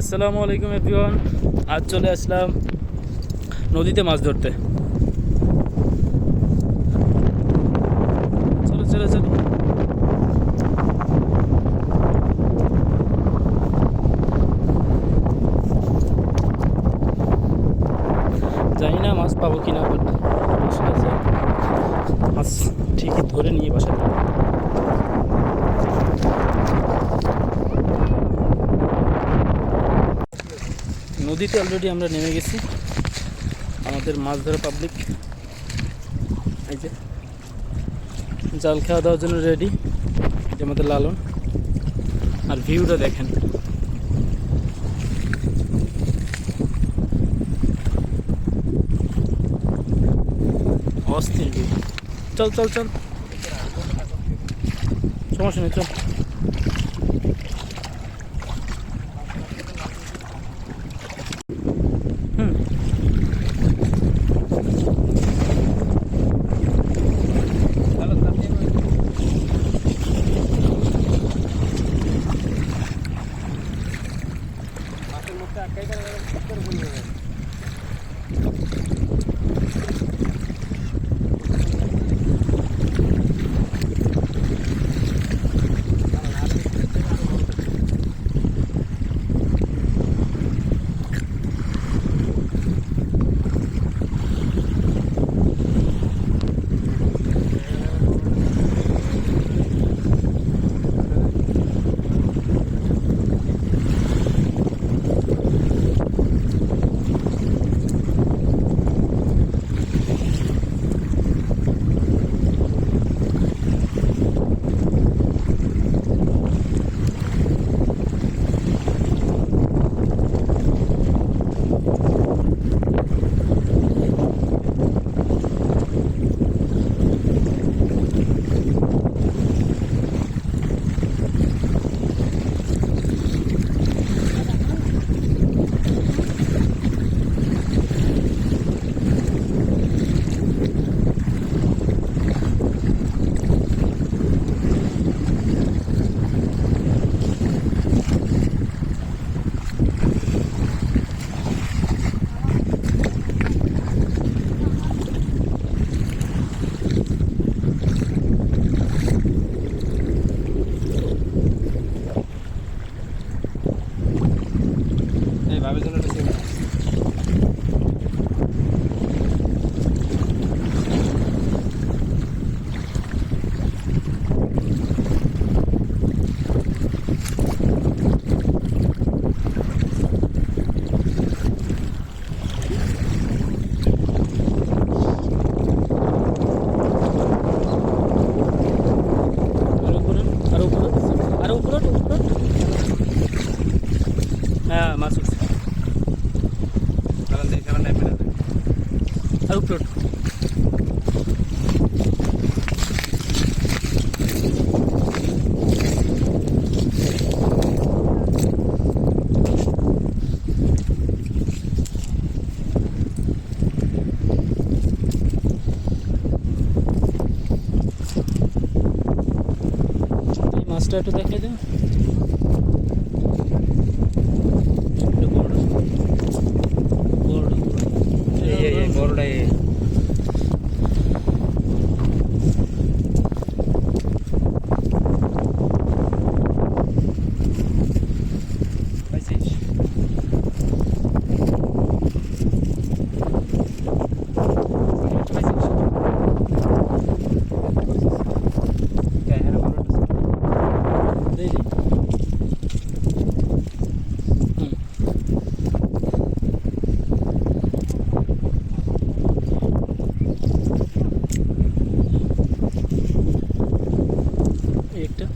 আসসালামু আলাইকুম এভরিওয়ান। আজ চলে আসলাম নদীতে মাছ ধরতে। চলো চলো চলো। জানি না মাছ পাবো কিনা, বাট আশা আছে মাছ ঠিকই ধরে নিয়ে বাসায় যাবো। নদীতে অলরেডি আমরা নেমে গেছি। আমাদের মাছ ধরা পাবলিক এই যে জাল খাওয়া দেওয়ার জন্য রেডি। যে আমাদের লালন, আর ভিউটা দেখেন। অস্থির ভিউ। চল চল চল, সমস্যা নেই, চল। হুম, আরো উপরে, আরো উপরে, আরো উপরে, উপরে। হ্যাঁ, মাছ উঠছে। আর উপরে। এই মাছটা একটু দেখাই দাও। একটু বড় বড় বড়টাই পাইছিস? পাইছিস? দেই দে। হুম, এই একটা।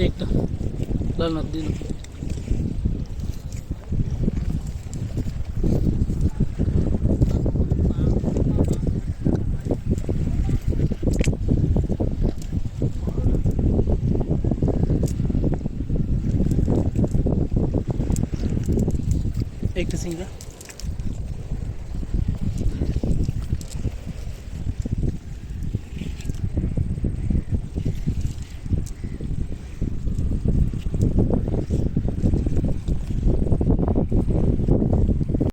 এই একটা লাল মাছ দিল। একটা সিংড়া